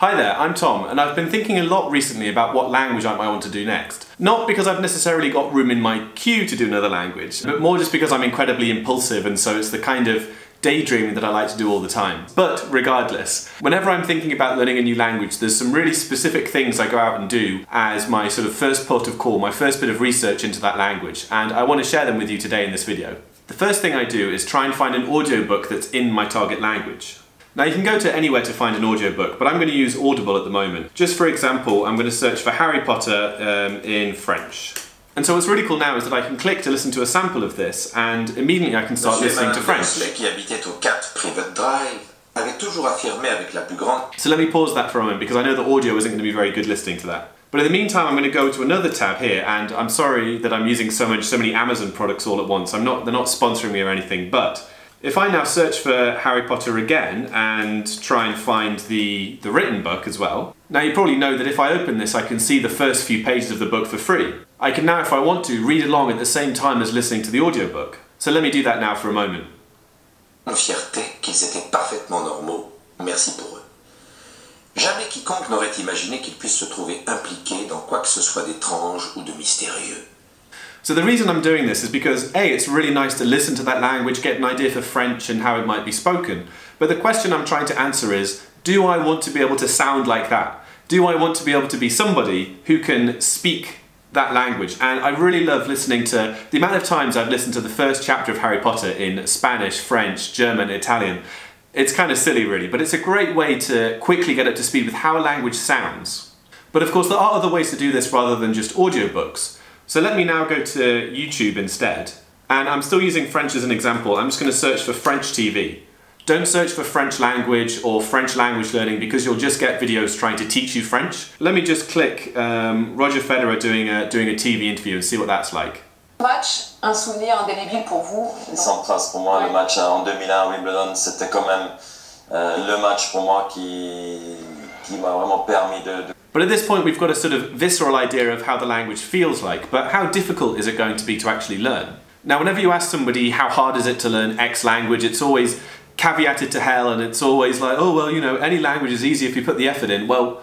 Hi there, I'm Tom, and I've been thinking a lot recently about what language I might want to do next. Not because I've necessarily got room in my queue to do another language, but more just because I'm incredibly impulsive, and so it's the kind of daydreaming that I like to do all the time. But regardless, whenever I'm thinking about learning a new language, there's some really specific things I go out and do as my sort of first port of call, my first bit of research into that language, and I want to share them with you today in this video. The first thing I do is try and find an audiobook that's in my target language. Now you can go to anywhere to find an audiobook, but I'm going to use Audible at the moment. Just for example, I'm going to search for Harry Potter in French. And so what's really cool now is that I can click to listen to a sample of this, and immediately I can start listening to French. So let me pause that for a moment, because I know the audio isn't going to be very good listening to that. But in the meantime, I'm going to go to another tab here, and I'm sorry that I'm using so many Amazon products all at once. They're not sponsoring me or anything, but if I now search for Harry Potter again and try and find the written book as well, now you probably know that if I open this I can see the first few pages of the book for free. I can now, if I want to, read along at the same time as listening to the audiobook. So let me do that now for a moment. Fierté qu'ils étaient parfaitement normaux. Merci pour eux. Jamais quiconque n'aurait imaginé qu'ils puissent se trouver impliqués dans quoi que ce soit d'étrange ou de mystérieux. So the reason I'm doing this is because A, it's really nice to listen to that language, get an idea for French and how it might be spoken. But the question I'm trying to answer is, do I want to be able to sound like that? Do I want to be able to be somebody who can speak that language? And I really love listening to the amount of times I've listened to the first chapter of Harry Potter in Spanish, French, German, Italian. It's kind of silly really, but it's a great way to quickly get up to speed with how a language sounds. But of course there are other ways to do this rather than just audiobooks. So let me now go to YouTube instead, and I'm still using French as an example. I'm just going to search for French TV. Don't search for French language or French language learning, because you'll just get videos trying to teach you French. Let me just click Roger Federer doing a TV interview and see what that's like. Match, un souvenir indélébile pour vous? Sans trace pour moi, le match en 2001 à Wimbledon, c'était quand même le match pour moi qui m'a vraiment permis de... But at this point we've got a sort of visceral idea of how the language feels like, but how difficult is it going to be to actually learn? Now whenever you ask somebody how hard is it to learn X language, it's always caveated to hell, and it's always like, oh well, you know, any language is easy if you put the effort in. Well,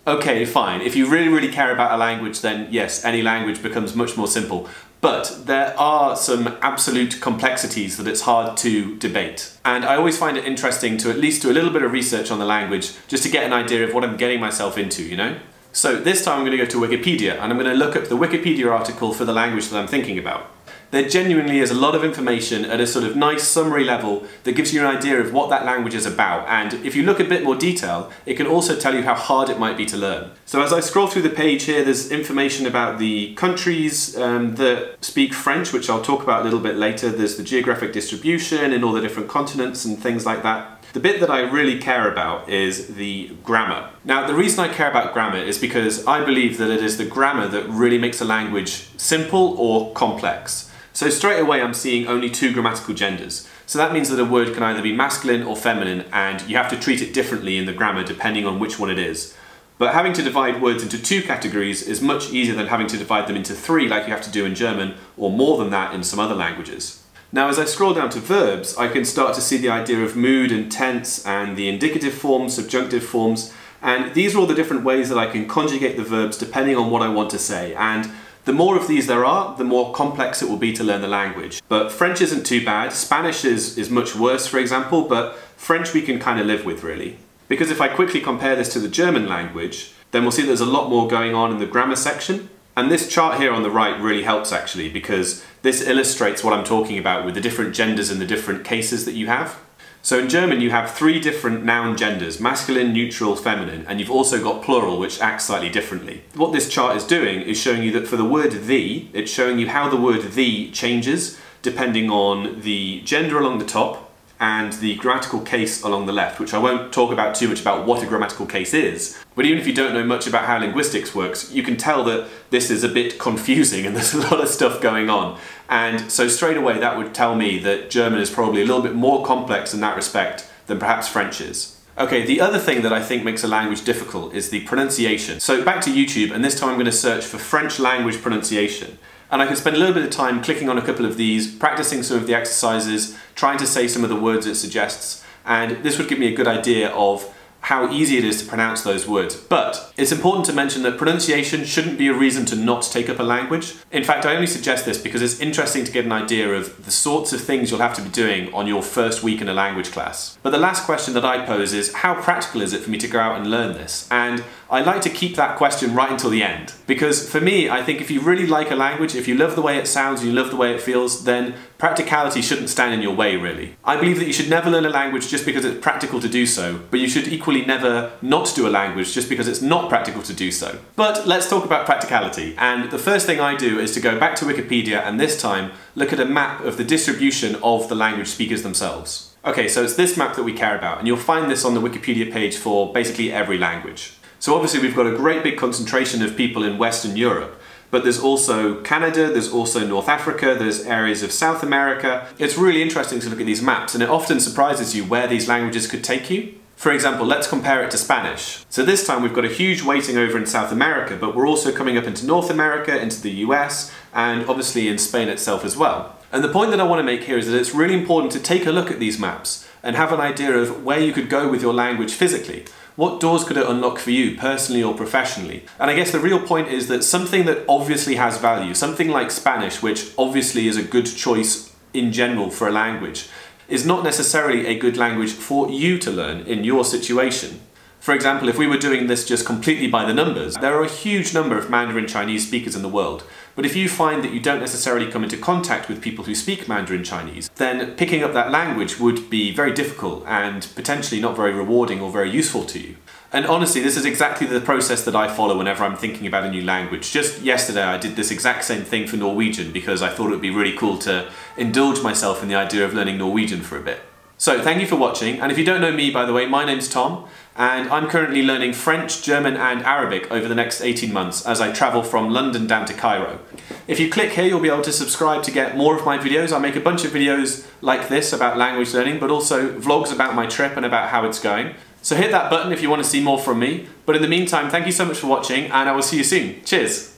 okay, fine. If you really care about a language, then yes, any language becomes much more simple. But there are some absolute complexities that it's hard to debate. And I always find it interesting to at least do a little bit of research on the language, just to get an idea of what I'm getting myself into, you know? So this time I'm going to go to Wikipedia, and I'm going to look up the Wikipedia article for the language that I'm thinking about. There genuinely is a lot of information at a sort of nice summary level that gives you an idea of what that language is about, and if you look a bit more detail, it can also tell you how hard it might be to learn. So as I scroll through the page here, there's information about the countries that speak French, which I'll talk about a little bit later. There's the geographic distribution in all the different continents and things like that. The bit that I really care about is the grammar. Now, the reason I care about grammar is because I believe that it is the grammar that really makes a language simple or complex. So straight away I'm seeing only two grammatical genders. So that means that a word can either be masculine or feminine, and you have to treat it differently in the grammar depending on which one it is. But having to divide words into two categories is much easier than having to divide them into three like you have to do in German, or more than that in some other languages. Now as I scroll down to verbs, I can start to see the idea of mood and tense and the indicative forms, subjunctive forms, and these are all the different ways that I can conjugate the verbs depending on what I want to say. And the more of these there are, the more complex it will be to learn the language. But French isn't too bad. Spanish is much worse, for example, but French we can kind of live with, really. Because if I quickly compare this to the German language, then we'll see there's a lot more going on in the grammar section. And this chart here on the right really helps actually, because this illustrates what I'm talking about with the different genders and the different cases that you have. So in German you have three different noun genders, masculine, neutral, feminine, and you've also got plural, which acts slightly differently. What this chart is doing is showing you that for the word the, it's showing you how the word the changes depending on the gender along the top and the grammatical case along the left, which I won't talk about too much about what a grammatical case is. But even if you don't know much about how linguistics works, you can tell that this is a bit confusing and there's a lot of stuff going on. And so straight away that would tell me that German is probably a little bit more complex in that respect than perhaps French is. Okay, the other thing that I think makes a language difficult is the pronunciation. So back to YouTube, and this time I'm going to search for French language pronunciation. And I can spend a little bit of time clicking on a couple of these, practicing some of the exercises, trying to say some of the words it suggests, and this would give me a good idea of how easy it is to pronounce those words. But it's important to mention that pronunciation shouldn't be a reason to not take up a language. In fact, I only suggest this because it's interesting to get an idea of the sorts of things you'll have to be doing on your first week in a language class. But the last question that I pose is, how practical is it for me to go out and learn this? And I like to keep that question right until the end. Because for me, I think if you really like a language, if you love the way it sounds and you love the way it feels, then practicality shouldn't stand in your way, really. I believe that you should never learn a language just because it's practical to do so, but you should equally never not do a language just because it's not practical to do so. But let's talk about practicality. And the first thing I do is to go back to Wikipedia and this time look at a map of the distribution of the language speakers themselves. Okay, so it's this map that we care about, and you'll find this on the Wikipedia page for basically every language. So obviously we've got a great big concentration of people in Western Europe, but there's also Canada, there's also North Africa, there's areas of South America. It's really interesting to look at these maps, and it often surprises you where these languages could take you. For example, let's compare it to Spanish. So this time we've got a huge weighting over in South America, but we're also coming up into North America, into the US, and obviously in Spain itself as well. And the point that I want to make here is that it's really important to take a look at these maps and have an idea of where you could go with your language physically. What doors could it unlock for you, personally or professionally? And I guess the real point is that something that obviously has value, something like Spanish, which obviously is a good choice in general for a language, is not necessarily a good language for you to learn in your situation. For example, if we were doing this just completely by the numbers, there are a huge number of Mandarin Chinese speakers in the world. But if you find that you don't necessarily come into contact with people who speak Mandarin Chinese, then picking up that language would be very difficult and potentially not very rewarding or very useful to you. And honestly, this is exactly the process that I follow whenever I'm thinking about a new language. Just yesterday I did this exact same thing for Norwegian because I thought it would be really cool to indulge myself in the idea of learning Norwegian for a bit. So thank you for watching, and if you don't know me, by the way, my name's Tom, and I'm currently learning French, German and Arabic over the next 18 months as I travel from London down to Cairo. If you click here, you'll be able to subscribe to get more of my videos. I make a bunch of videos like this about language learning, but also vlogs about my trip and about how it's going. So hit that button if you want to see more from me. But in the meantime, thank you so much for watching, and I will see you soon. Cheers!